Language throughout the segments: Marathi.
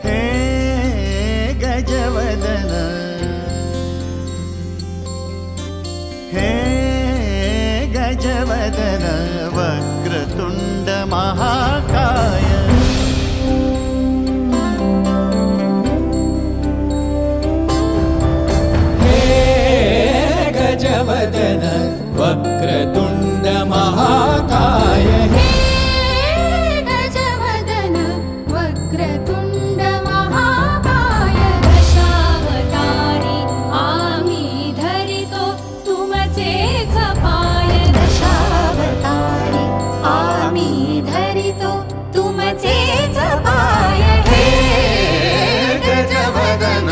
हे गजवदन, हे गजवदन वक्रतुंड महाकाय, गजवदन वक्रतुंड महाकाय, हे गजवदन वक्रतुंड महाकाय, दशावतारी आम्ही धरितो तुमचेच पाय, दशावतारी आम्ही धरितो तुमचेच पाय, हे गजवदन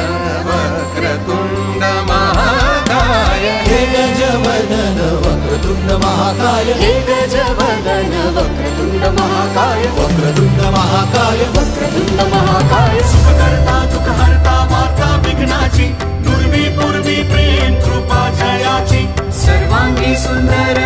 वक्रतुंड महाकाय, हे गजवदन वक्रतुंड महाकाय, हे गजवदन वक्रतुंड महाकाय, वक्रतुंड महाकाय, वक्रतुंड महाकाय, सुखकर्ता दुःखहर्ता वार्ता विघ्नाची, दुर्वी पूर्वी प्रेम कृपा जयाची, सर्वांगी सुंदर